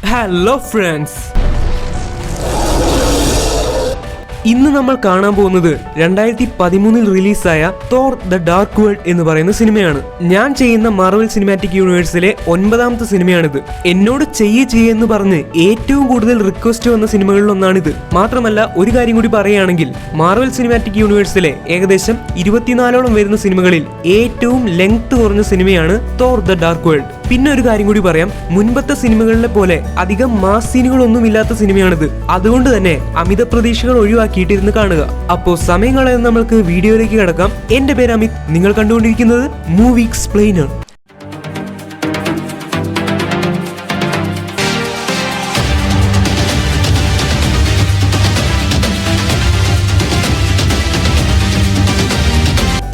Hello friends. ഇന്ന് നമ്മൾ കാണാൻ പോകുന്നത് 2013 റിലീസായ തോർ ദ ഡാർക്ക് വേൾഡ് എന്ന് പറയുന്ന സിനിമയാണ്. ഞാൻ ചെയ്യുന്ന മാർവൽ സിനിമാറ്റിക് യൂണിവേഴ്സിലെ 9ാമത്തെ സിനിമയാണിത്. എന്നോട് എന്ന് പറഞ്ഞ് ഏറ്റവും കൂടുതൽ റിക്വസ്റ്റ് വന്ന സിനിമകളിൽ ഒന്നാണിത്. മാത്രമല്ല ഒരു കാര്യം കൂടി പറയുകയാണെങ്കിൽ മാർവൽ സിനിമാറ്റിക് യൂണിവേഴ്സിലെ ഏകദേശം 24ഓളം വരുന്ന സിനിമകളിൽ ഏറ്റവും ലെങ്ത് കുറഞ്ഞ സിനിമയാണ് തോർ ദ ഡാർക്ക് വേൾഡ്. പിന്നെ ഒരു കാര്യം കൂടി പറയാം, മുൻപത്തെ സിനിമകളിലെ പോലെ അധികം മാസ് സീനുകളൊന്നും ഇല്ലാത്ത സിനിമയാണിത്. അതുകൊണ്ട് തന്നെ അമിത പ്രതീക്ഷകൾ ഒഴിവാക്കിയിട്ടിരുന്ന് കാണുക. അപ്പോ സമയം കളയാതെ നമ്മൾക്ക് വീഡിയോയിലേക്ക് കിടക്കാം. എന്റെ പേര് അമിത്, നിങ്ങൾ കണ്ടുകൊണ്ടിരിക്കുന്നത് മൂവി എക്സ്പ്ലെയിനർ.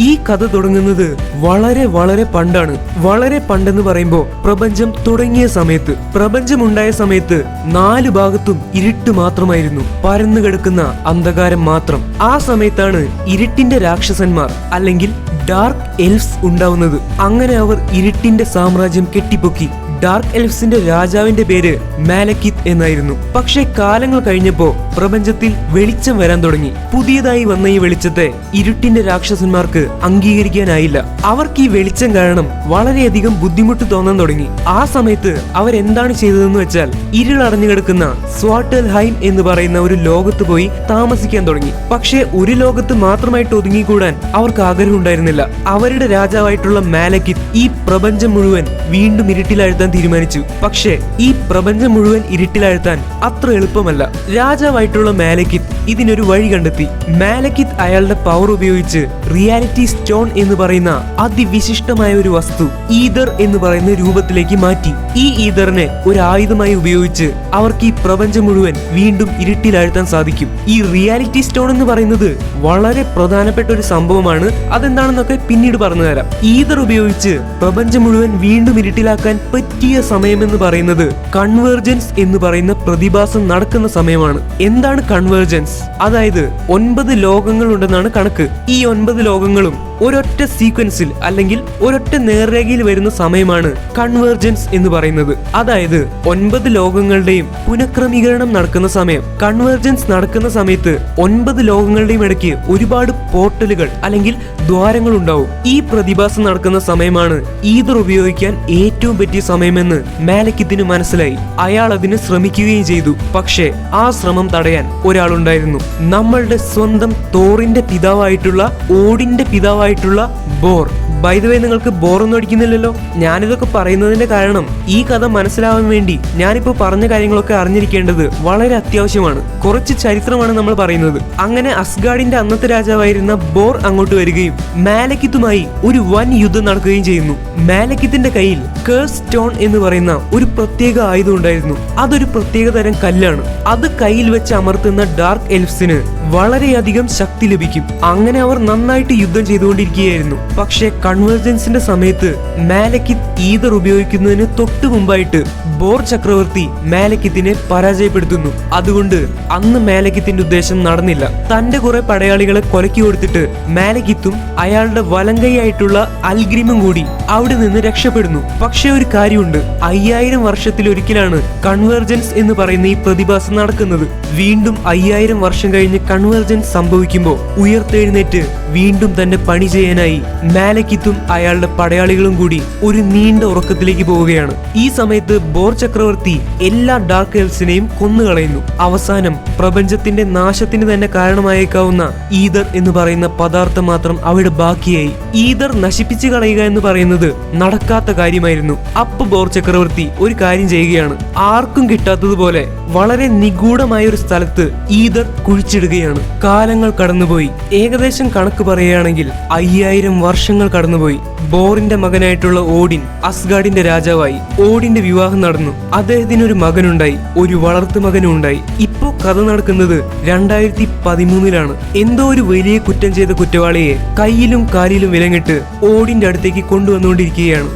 ഈ കഥ തുടങ്ങുന്നത് വളരെ പണ്ടാണ്. വളരെ പണ്ടെന്ന് പറയുമ്പോൾ പ്രപഞ്ചം തുടങ്ങിയ സമയത്ത്, പ്രപഞ്ചമുണ്ടായ സമയത്ത് 4 ഭാഗത്തും ഇരുട്ട് മാത്രമായിരുന്നു, പരന്നു കിടക്കുന്ന അന്ധകാരം മാത്രം. ആ സമയത്താണ് ഇരുട്ടിന്റെ രാക്ഷസന്മാർ അല്ലെങ്കിൽ ഡാർക്ക് എൽഫ്സ് ഉണ്ടാവുന്നത്. അങ്ങനെ അവർ ഇരുട്ടിന്റെ സാമ്രാജ്യം കെട്ടിപ്പൊക്കി. ഡാർക്ക് എൽഫ്സിന്റെ രാജാവിന്റെ പേര് മാലക്കിത്ത് എന്നായിരുന്നു. പക്ഷെ കാലങ്ങൾ കഴിഞ്ഞപ്പോ പ്രപഞ്ചത്തിൽ വെളിച്ചം വരാൻ തുടങ്ങി. പുതിയതായി വന്ന ഈ വെളിച്ചത്തെ ഇരുട്ടിന്റെ രാക്ഷസന്മാർക്ക് അംഗീകരിക്കാനായില്ല. അവർക്ക് ഈ വെളിച്ചം കാരണം വളരെയധികം ബുദ്ധിമുട്ട് തോന്നാൻ തുടങ്ങി. ആ സമയത്ത് അവരെന്താണ് ചെയ്തതെന്ന് വെച്ചാൽ ഇരുളടഞ്ഞു കിടക്കുന്ന സ്വാട്ടൽഹൈം എന്ന് പറയുന്ന ഒരു ലോകത്ത് പോയി താമസിക്കാൻ തുടങ്ങി. പക്ഷെ ഒരു ലോകത്ത് മാത്രമായിട്ട് ഒതുങ്ങിക്കൂടാൻ അവർക്ക് ആഗ്രഹം ഉണ്ടായിരുന്നില്ല. അവരുടെ രാജാവായിട്ടുള്ള മാലക്കിത്ത് ഈ പ്രപഞ്ചം മുഴുവൻ വീണ്ടും ഇരുട്ടിലാഴ്ത്താൻ തീരുമാനിച്ചു. പക്ഷേ ഈ പ്രപഞ്ചം മുഴുവൻ ഇരുട്ടിലാഴ്ത്താൻ അത്ര എളുപ്പമല്ല. രാജാവായിട്ടുള്ള മാലക്കിത്ത് ഇതിനൊരു വഴി കണ്ടെത്തി. മാലക്കിത്ത് അയാളുടെ പവർ ഉപയോഗിച്ച് റിയാലിറ്റി സ്റ്റോൺ എന്ന് പറയുന്ന അതിവിശിഷ്ടമായ ഒരു വസ്തു ഈതർ എന്ന് പറയുന്ന രൂപത്തിലേക്ക് മാറ്റി. ഈ ഈതറിനെ ഒരു ആയുധമായി ഉപയോഗിച്ച് അവർക്ക് ഈ പ്രപഞ്ചം മുഴുവൻ വീണ്ടും ഇരുട്ടിലാഴ്ത്താൻ സാധിക്കും. ഈ റിയാലിറ്റി സ്റ്റോൺ എന്ന് പറയുന്നത് വളരെ പ്രധാനപ്പെട്ട ഒരു സംഭവമാണ്. അതെന്താണെന്നൊക്കെ പിന്നീട് പറഞ്ഞു തരാം. ഈതർ ഉപയോഗിച്ച് പ്രപഞ്ചം മുഴുവൻ വീണ്ടും ഇരുട്ടിലാക്കാൻ പറ്റിയ സമയമെന്ന് പറയുന്നത് കൺവേർജൻസ് എന്ന് പറയുന്ന പ്രതിഭാസം നടക്കുന്ന സമയമാണ്. എന്താണ് കൺവേർജൻസ്? അതായത് 9 ലോകങ്ങൾ ഉണ്ടെന്നാണ് കണക്ക്. ഈ 9 ലോകങ്ങളും ഒരൊറ്റ സീക്വൻസിൽ അല്ലെങ്കിൽ ഒരൊറ്റ നേർരേഖയിൽ വരുന്ന സമയമാണ് കൺവേർജൻസ് എന്ന് പറയുന്നത്. അതായത് 9 ലോകങ്ങളുടെയും പുനഃക്രമീകരണം നടക്കുന്ന സമയം. കൺവേർജൻസ് നടക്കുന്ന സമയത്ത് 9 ലോകങ്ങളുടെയും ഇടയ്ക്ക് ഒരുപാട് പോർട്ടലുകൾ അല്ലെങ്കിൽ ദ്വാരങ്ങൾ ഉണ്ടാവും. ഈ പ്രതിഭാസം നടക്കുന്ന സമയമാണ് ഈതർ ഉപയോഗിക്കാൻ ഏറ്റവും പറ്റിയ സമയമെന്ന് മാലക്കിത്തിന് മനസ്സിലായി. അയാൾ അതിന് ശ്രമിക്കുകയും ചെയ്തു. പക്ഷേ ആ ശ്രമം തടയാൻ ഒരാളുണ്ടായിരുന്നു. നമ്മളുടെ സ്വന്തം തോറിന്റെ പിതാവായിട്ടുള്ള ഓഡിന്റെ പിതാവായിട്ടുള്ള ബോർ. ബൈ ദ വേ, നിങ്ങൾക്ക് ബോറൊന്നും അടിക്കുന്നില്ലല്ലോ. ഞാനിതൊക്കെ പറയുന്നതിന്റെ കാരണം ഈ കഥ മനസ്സിലാവാൻ വേണ്ടി ഞാനിപ്പോ പറഞ്ഞ കാര്യങ്ങളൊക്കെ അറിഞ്ഞിരിക്കേണ്ടത് വളരെ അത്യാവശ്യമാണ്. കുറച്ച് ചരിത്രമാണ് നമ്മൾ പറയുന്നത്. അങ്ങനെ അസ്ഗാർഡിന്റെ അന്നത്തെ രാജാവായിരുന്ന ബോർ അങ്ങോട്ട് വരികയും മാലക്കിത്തുമായി ഒരു വൻ യുദ്ധം നടക്കുകയും ചെയ്യുന്നു. മാലക്കിത്തിന്റെ കയ്യിൽ കേഴ്സ് സ്റ്റോൺ എന്ന് പറയുന്ന ഒരു പ്രത്യേക ആയുധം ഉണ്ടായിരുന്നു. അതൊരു പ്രത്യേക തരം കല്ലാണ്. അത് കയ്യിൽ വെച്ച് അമർത്തുന്ന ഡാർക്ക് എൽഫ്സിന് വളരെയധികം ശക്തി ലഭിക്കും. അങ്ങനെ അവർ നന്നായിട്ട് യുദ്ധം ചെയ്തുകൊണ്ടിരിക്കുകയായിരുന്നു. പക്ഷെ കൺവേർജൻസിന്റെ സമയത്ത് മാലക്കിത്ത് ഈതർ ഉപയോഗിക്കുന്നതിന് തൊട്ടു മുമ്പായിട്ട് ബോർ ചക്രവർത്തി മാലക്കിത്തിനെ പരാജയപ്പെടുത്തുന്നു. അതുകൊണ്ട് അന്ന് മാലക്കിത്തിന്റെ ഉദ്ദേശം നടന്നില്ല. തന്റെ കുറെ പടയാളികളെ കൊലക്കി കൊടുത്തിട്ട് മാലക്കിത്തും അയാളുടെ വലങ്കൈയായിട്ടുള്ള അൽഗ്രിമും കൂടി അവിടെ നിന്ന് രക്ഷപ്പെടുന്നു. പക്ഷെ ഒരു കാര്യമുണ്ട്, 5000 വർഷത്തിലൊരിക്കലാണ് കൺവേർജൻസ് എന്ന് പറയുന്ന ഈ പ്രതിഭാസം നടക്കുന്നത്. വീണ്ടും 5000 വർഷം കഴിഞ്ഞ് കൺവേർജൻസ് സംഭവിക്കുമ്പോൾ ഉയർത്തെഴുന്നേറ്റ് വീണ്ടും തന്റെ പണി ചെയ്യാനായി മാലക്കിത്തും അയാളുടെ പടയാളികളും കൂടി ഒരു നീണ്ട ഉറക്കത്തിലേക്ക് പോവുകയാണ്. ഈ സമയത്ത് ബോർ ചക്രവർത്തി എല്ലാ ഡാർക്ക് എൽഫ്സിനെയും കൊന്നുകളയുന്നു. അവസാനം പ്രപഞ്ചത്തിന്റെ നാശത്തിന് തന്നെ കാരണമായേക്കാവുന്ന ഈതർ എന്ന് പറയുന്ന പദാർത്ഥം മാത്രം അവിടെ ബാക്കിയായി. ഈതർ നശിപ്പിച്ചു കളയുക എന്ന് പറയുന്നത് നടക്കാത്ത കാര്യമായിരുന്നു. അപ്പൊ ബോർ ചക്രവർത്തി ഒരു കാര്യം ചെയ്യുകയാണ്. ആർക്കും കിട്ടാത്തതുപോലെ വളരെ നിഗൂഢമായ ഒരു സ്ഥലത്ത് ഈതർ കുഴിച്ചിടുകയാണ്. കാലങ്ങൾ കടന്നുപോയി. ഏകദേശം കണക്ക് പറയുകയാണെങ്കിൽ 5000 വർഷങ്ങൾ കടന്നുപോയി. ബോറിന്റെ മകനായിട്ടുള്ള ഓഡിൻ അസ്ഗാർഡിന്റെ രാജാവായി. ഓഡിന്റെ വിവാഹം നടന്നു. അദ്ദേഹത്തിന് ഒരു മകനുണ്ടായി, ഒരു വളർത്തു മകനും ഉണ്ടായി. ഇപ്പോ കഥ നടക്കുന്നത് 2013 എന്തോ ഒരു വലിയ കുറ്റം ചെയ്ത കുറ്റവാളിയെ കയ്യിലും കാലിലും വിലങ്ങിട്ട് ഓഡിന്റെ അടുത്തേക്ക് കൊണ്ടുവന്നുകൊണ്ടിരിക്കുകയാണ്.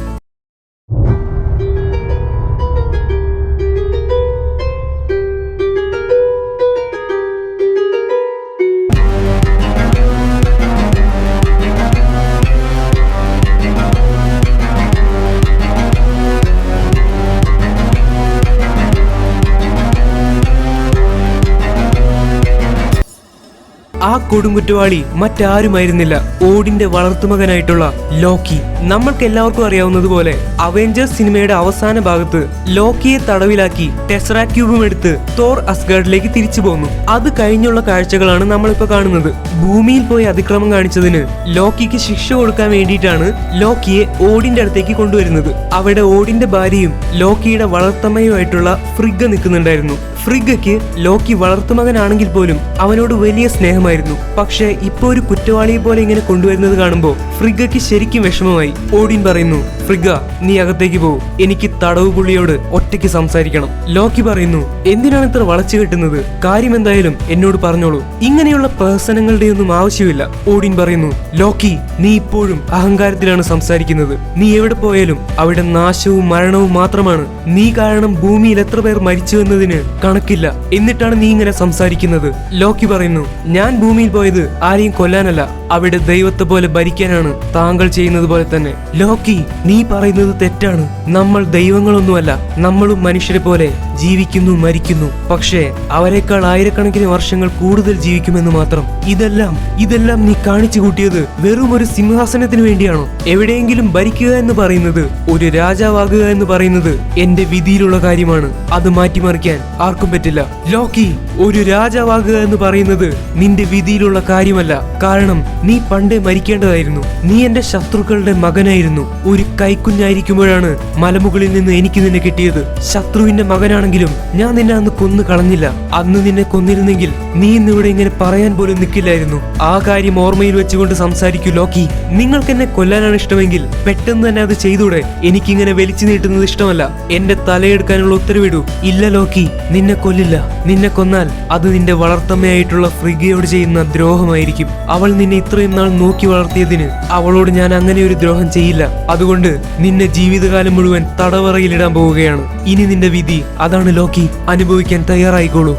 ആ കൊടുങ്കുറ്റവാളി മറ്റാരുമായിരുന്നില്ല, ഓഡിന്റെ വളർത്തുമകനായിട്ടുള്ള ലോക്കി. നമ്മൾക്ക് എല്ലാവർക്കും അറിയാവുന്നതുപോലെ അവെഞ്ചേഴ്സ് സിനിമയുടെ അവസാന ഭാഗത്ത് ലോക്കിയെ തടവിലാക്കി ടെസ്സറാക്ട് ക്യൂബും എടുത്ത് തോർ അസ്ഗാർഡിലേക്ക് തിരിച്ചു പോന്നു. അത് കഴിഞ്ഞുള്ള കാഴ്ചകളാണ് നമ്മളിപ്പോ കാണുന്നത്. ഭൂമിയിൽ പോയി അതിക്രമം കാണിച്ചതിന് ലോക്കിക്ക് ശിക്ഷ കൊടുക്കാൻ വേണ്ടിയിട്ടാണ് ലോക്കിയെ ഓഡിന്റെ അടുത്തേക്ക് കൊണ്ടുവരുന്നത്. അവിടെ ഓഡിന്റെ ഭാര്യയും ലോക്കിയുടെ വളർത്തമ്മയുമായിട്ടുള്ള ഫ്രിഗ നിൽക്കുന്നുണ്ടായിരുന്നു. ഫ്രിഗയ്ക്ക് ലോക്കി വളർത്തുമകനാണെങ്കിൽ പോലും അവനോട് വലിയ സ്നേഹമായിരുന്നു. പക്ഷെ ഇപ്പൊ ഒരു കുറ്റവാളിയെ പോലെ ഇങ്ങനെ കൊണ്ടുവരുന്നത് കാണുമ്പോൾ ഫ്രിഗയ്ക്ക് ശരിക്കും വിഷമമായി. ഓഡിൻ പറയുന്നു, ഫ്രിഗ നീ അകത്തേക്ക് പോ, എനിക്ക് തടവ് പുള്ളിയോട് ഒറ്റയ്ക്ക് സംസാരിക്കണം. ലോക്കി പറയുന്നു, എന്തിനാണ് ഇത്ര വളച്ചു കെട്ടുന്നത്, കാര്യം എന്തായാലും എന്നോട് പറഞ്ഞോളൂ, ഇങ്ങനെയുള്ള പ്രഹസനങ്ങളുടെ ഒന്നും ആവശ്യമില്ല. ഓഡിൻ പറയുന്നു, ലോക്കി നീ ഇപ്പോഴും അഹങ്കാരത്തിലാണ് സംസാരിക്കുന്നത്. നീ എവിടെ പോയാലും അവിടെ നാശവും മരണവും മാത്രമാണ്. നീ കാരണം ഭൂമിയിൽ എത്ര പേർ മരിച്ചു എന്നതിന് കണക്കില്ല, എന്നിട്ടാണ് നീ ഇങ്ങനെ സംസാരിക്കുന്നത്. ലോക്കി പറയുന്നു, ഞാൻ ഭൂമിയിൽ പോയത് ആരെയും കൊല്ലാനല്ല, അവിടെ ദൈവത്തെ പോലെ ഭരിക്കാനാണ്, താങ്കൾ ചെയ്യുന്നത് പോലെ തന്നെ. ലോക്കി നീ പറയുന്നത് തെറ്റാണ്, നമ്മൾ ദൈവങ്ങളൊന്നുമല്ല, നമ്മളും മനുഷ്യരെ പോലെ ജീവിക്കുന്നു, മരിക്കുന്നു, പക്ഷേ അവരെക്കാൾ ആയിരക്കണക്കിന് വർഷങ്ങൾ കൂടുതൽ ജീവിക്കുമെന്ന് മാത്രം. ഇതെല്ലാം നീ കാണിച്ചു കൂട്ടിയത് വെറും ഒരു സിംഹാസനത്തിന് വേണ്ടിയാണോ? എവിടെയെങ്കിലും ഭരിക്കുക എന്ന് പറയുന്നത്, ഒരു രാജാവാകുക എന്ന് പറയുന്നത് എന്റെ വിധിയിലുള്ള കാര്യമാണ്. അത് മാറ്റിമറിക്കാൻ ആർക്കും പറ്റില്ല. ലോക്കി, ഒരു രാജാവാകുക എന്ന് പറയുന്നത് നിന്റെ വിധിയിലുള്ള കാര്യമല്ല. കാരണം നീ പണ്ടേ മരിക്കേണ്ടതായിരുന്നു. നീ എന്റെ ശത്രുക്കളുടെ മകനായിരുന്നു. ഒരു കൈക്കുഞ്ഞായിരിക്കുമ്പോഴാണ് മലമുകളിൽ നിന്ന് എനിക്ക് നിന്നെ കിട്ടിയത്. ശത്രുവിന്റെ മകനാണെങ്കിലും ഞാൻ നിന്നെ അന്ന് കൊന്നു കളഞ്ഞില്ല. അന്ന് നിന്നെ കൊന്നിരുന്നെങ്കിൽ നീ ഇന്നിവിടെ ഇങ്ങനെ പറയാൻ പോലും നിൽക്കില്ലായിരുന്നു. ആ കാര്യം ഓർമ്മയിൽ വെച്ചുകൊണ്ട് സംസാരിക്കൂ ലോക്കി. നിങ്ങൾക്ക് എന്നെ കൊല്ലാനാണ് ഇഷ്ടമെങ്കിൽ പെട്ടെന്ന് തന്നെ അത് ചെയ്തൂടെ? എനിക്കിങ്ങനെ വലിച്ചു നീട്ടുന്നത് ഇഷ്ടമല്ല. എന്റെ തലയെടുക്കാനുള്ള ഉത്തരവിടൂ. ഇല്ല ലോക്കി, നിന്നെ കൊല്ലില്ല. നിന്നെ കൊന്നാൽ അത് നിന്റെ വളർത്തമ്മയായിട്ടുള്ള ഫ്രിഗയോട് ചെയ്യുന്ന ദ്രോഹമായിരിക്കും. അവൾ നിന്നെ ഇത്രയും നാൾ നോക്കി വളർത്തിയതിന് അവളോട് ഞാൻ അങ്ങനെ ഒരു ദ്രോഹം ചെയ്യില്ല. അതുകൊണ്ട് നിന്നെ ജീവിതകാലം മുഴുവൻ തടവറയിലിടാൻ പോവുകയാണ്. ഇനി നിന്റെ വിധി അതാണ് ലോക്കി, അനുഭവിക്കാൻ തയ്യാറായിക്കോളൂ.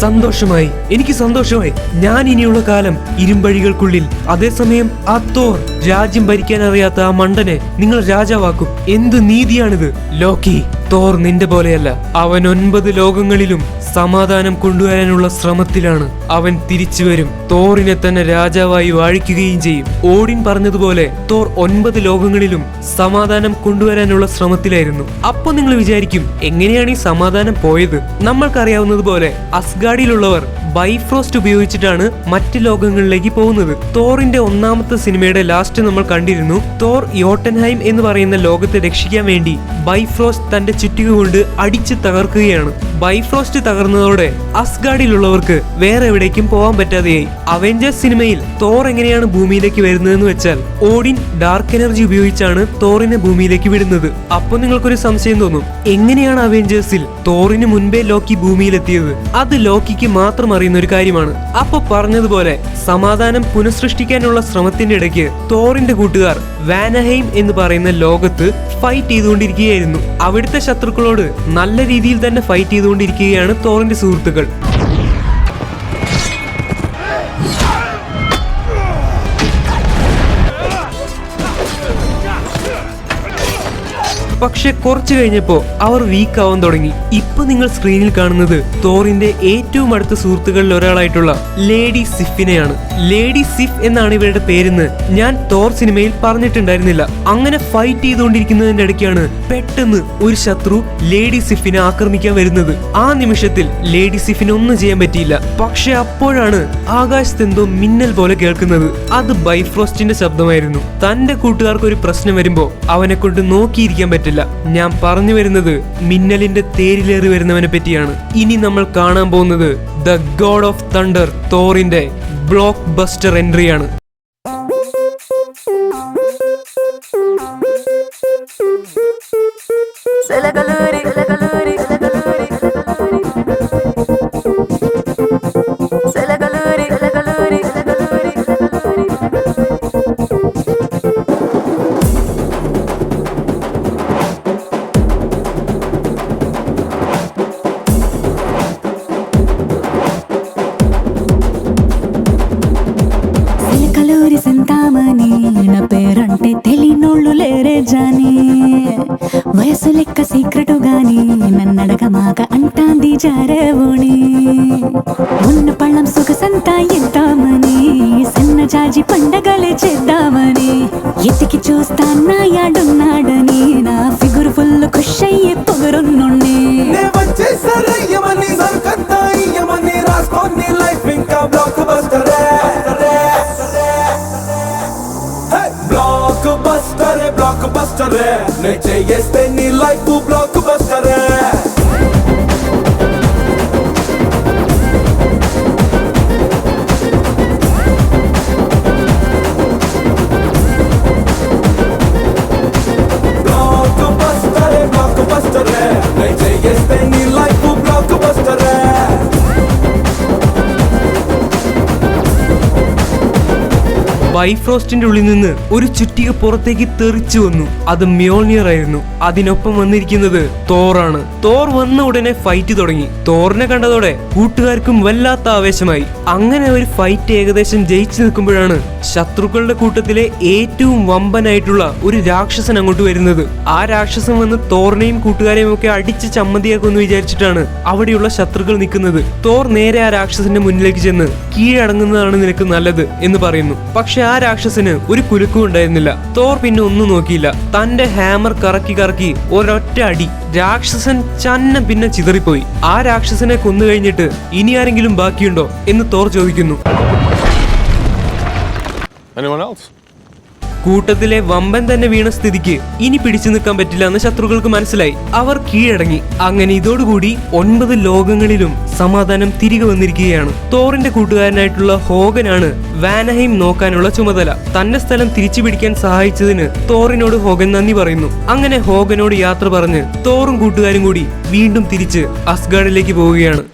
സന്തോഷമായി, എനിക്ക് സന്തോഷമായി. ഞാൻ ഇനിയുള്ള കാലം ഇരുമ്പഴികൾക്കുള്ളിൽ. അതേസമയം ആ തോർ രാജ്യം ഭരിക്കാൻ അറിയാത്ത ആ മണ്ടനെ നിങ്ങൾ രാജാവാക്കും. എന്ത് നീതിയാണിത് ലോക്കി? തോർ നിന്റെ പോലെയല്ല. അവൻ 9 ലോകങ്ങളിലും സമാധാനം കൊണ്ടുവരാനുള്ള ശ്രമത്തിലാണ്. അവൻ തിരിച്ചു വരും, തോറിനെ തന്നെ രാജാവായി വാഴിക്കുകയും ചെയ്യും. ഓഡിൻ പറഞ്ഞതുപോലെ തോർ 9 ലോകങ്ങളിലും സമാധാനം കൊണ്ടുവരാനുള്ള ശ്രമത്തിലായിരുന്നു. അപ്പൊ നിങ്ങൾ വിചാരിക്കും, എങ്ങനെയാണ് ഈ സമാധാനം പോയത്? നമ്മൾക്കറിയാവുന്നതുപോലെ അസ്ഗാർഡിലുള്ളവർ ബൈഫ്രോസ്റ്റ് ഉപയോഗിച്ചിട്ടാണ് മറ്റ് ലോകങ്ങളിലേക്ക് പോകുന്നത്. തോറിന്റെ 1ാമത്തെ സിനിമയുടെ ലാസ്റ്റ് നമ്മൾ കണ്ടിരുന്നു, തോർ യോട്ടൻഹൈം എന്ന് പറയുന്ന ലോകത്തെ രക്ഷിക്കാൻ വേണ്ടി ബൈഫ്രോസ്റ്റ് തന്റെ ചുറ്റിക കൊണ്ട് അടിച്ച് തകർക്കുകയാണ്. ബൈഫ്രോസ്റ്റ് തകർന്നതോടെ അസ്ഗാർഡിലുള്ളവർക്ക് വേറെ എവിടേക്കും പോകാൻ പറ്റാതെയായി. അവെഞ്ചേഴ്സ് സിനിമയിൽ തോർ എങ്ങനെയാണ് ഭൂമിയിലേക്ക് വരുന്നതെന്ന് വെച്ചാൽ ഓഡിൻ ഡാർക്ക് എനർജി ഉപയോഗിച്ചാണ് തോറിനെ ഭൂമിയിലേക്ക് വിടുന്നത്. അപ്പൊ നിങ്ങൾക്കൊരു സംശയം തോന്നും, എങ്ങനെയാണ് അവെഞ്ചേഴ്സിൽ തോറിന് മുൻപേ ലോക്കി ഭൂമിയിലെത്തിയത്? അത് ലോക്കിക്ക് മാത്രം അറിയുന്ന ഒരു കാര്യമാണ്. അപ്പൊ പറഞ്ഞതുപോലെ സമാധാനം പുനഃസൃഷ്ടിക്കാനുള്ള ശ്രമത്തിന്റെ ഇടയ്ക്ക് തോറിന്റെ കൂട്ടുകാർ വാനഹൈം എന്ന് പറയുന്ന ലോകത്ത് ഫൈറ്റ് ചെയ്തുകൊണ്ടിരിക്കുകയായിരുന്നു. അവിടുത്തെ ശത്രുക്കളോട് നല്ല രീതിയിൽ തന്നെ ഫൈറ്റ് ചെയ്തുകൊണ്ടിരിക്കുകയാണ് തോറിന്റെ സുഹൃത്തുക്കൾ. പക്ഷെ കുറച്ചു കഴിഞ്ഞപ്പോ അവർ വീക്ക് ആവാൻ തുടങ്ങി. ഇപ്പൊ നിങ്ങൾ സ്ക്രീനിൽ കാണുന്നത് തോറിന്റെ ഏറ്റവും അടുത്ത സുഹൃത്തുക്കളിൽ ഒരാളായിട്ടുള്ള ലേഡി സിഫിനെയാണ്. ലേഡി സിഫ് എന്നാണ് ഇവരുടെ പേരെന്ന് ഞാൻ തോർ സിനിമയിൽ പറഞ്ഞിട്ടുണ്ടായിരുന്നില്ല. അങ്ങനെ ഫൈറ്റ് ചെയ്തുകൊണ്ടിരിക്കുന്നതിന്റെ ഇടയ്ക്കാണ് പെട്ടെന്ന് ഒരു ശത്രു ലേഡി സിഫിനെ ആക്രമിക്കാൻ വരുന്നത്. ആ നിമിഷത്തിൽ ലേഡി സിഫിന് ഒന്നും ചെയ്യാൻ പറ്റിയില്ല. പക്ഷെ അപ്പോഴാണ് ആകാശത്ത് എന്തോ മിന്നൽ പോലെ കേൾക്കുന്നത്. അത് ബൈഫ്രോസ്റ്റിന്റെ ശബ്ദമായിരുന്നു. തന്റെ കൂട്ടുകാർക്ക് ഒരു പ്രശ്നം വരുമ്പോ അവനെ കൊണ്ട് നോക്കിയിരിക്കാൻ പറ്റില്ല. ഞാൻ പറഞ്ഞു വരുന്നത് മിന്നലിന്റെ തേരിലേറി വരുന്നവനെ പറ്റിയാണ്. ഇനി നമ്മൾ കാണാൻ പോകുന്നത് ദ ഗോഡ് ഓഫ് തണ്ടർ തോറിന്റെ ബ്ലോക്ക് ബസ്റ്റർ എൻട്രിയാണ്. పేరంటే తెలియనోళ్ళు లేరే జానీ, వయసు లెక్క సీక్రెటు గాని నన్నడగ మాక అంటాంది జారేవోణి. ఉన్న పళ్ళం సొగసంతా చేస్తే నీ లైఫ్ బ్లాక్ బస్టరే ബൈഫ്രോസ്റ്റിന്റെ ഉള്ളിൽ നിന്ന് ഒരു ചുറ്റിക പുറത്തേക്ക് തെറിച്ചു വന്നു. അത് മ്യോൾനിയർ ആയിരുന്നു. അതിനൊപ്പം വന്നിരിക്കുന്നത് തോറാണ്. തോർ വന്ന ഉടനെ ഫൈറ്റ് തുടങ്ങി. തോറിനെ കണ്ടതോടെ കൂട്ടുകാർക്കും വല്ലാത്ത ആവേശമായി. അങ്ങനെ ഒരു ഫൈറ്റ് ഏകദേശം ജയിച്ചു നിൽക്കുമ്പോഴാണ് ശത്രുക്കളുടെ കൂട്ടത്തിലെ ഏറ്റവും വമ്പനായിട്ടുള്ള ഒരു രാക്ഷസൻ അങ്ങോട്ട് വരുന്നത്. ആ രാക്ഷസൻ വന്ന് തോറിനെയും കൂട്ടുകാരെയും ഒക്കെ അടിച്ച് ചമ്മന്തിയാക്കുമെന്ന് വിചാരിച്ചിട്ടാണ് അവിടെയുള്ള ശത്രുക്കൾ നിൽക്കുന്നത്. തോർ നേരെ ആ രാക്ഷസന്റെ മുന്നിലേക്ക് ചെന്ന് കീഴടങ്ങുന്നതാണ് നിനക്ക് നല്ലത് എന്ന് പറയുന്നു. പക്ഷെ ആ രാക്ഷസന് ഒരു കുലുക്കും ഉണ്ടായിരുന്നില്ല. തോർ പിന്നെ ഒന്നും നോക്കിയില്ല. തന്റെ ഹാമർ കറക്കി കറക്കി ഒരൊറ്റ അടി. രാക്ഷസൻ ചന്നം പിന്നെ ചിതറിപ്പോയി. ആ രാക്ഷസനെ കൊന്നു കഴിഞ്ഞിട്ട് ഇനി ആരെങ്കിലും ബാക്കിയുണ്ടോ എന്ന് തോർ ചോദിക്കുന്നു. കൂട്ടത്തിലെ വമ്പൻ തന്നെ വീണ സ്ഥിതിക്ക് ഇനി പിടിച്ചു നിൽക്കാൻ പറ്റില്ല എന്ന് ശത്രുക്കൾക്ക് മനസ്സിലായി. അവർ കീഴടങ്ങി. അങ്ങനെ ഇതോടുകൂടി 9 ലോകങ്ങളിലും സമാധാനം തിരികെ വന്നിരിക്കുകയാണ്. തോറിന്റെ കൂട്ടുകാരനായിട്ടുള്ള ഹോഗനാണ് വാനഹൈം നോക്കാനുള്ള ചുമതല. തന്റെ സ്ഥലം തിരിച്ചു പിടിക്കാൻ സഹായിച്ചതിന് തോറിനോട് ഹോഗൻ നന്ദി പറയുന്നു. അങ്ങനെ ഹോഗനോട് യാത്ര പറഞ്ഞ് തോറും കൂട്ടുകാരും കൂടി വീണ്ടും തിരിച്ച് അസ്ഗാർഡിലേക്ക് പോവുകയാണ്.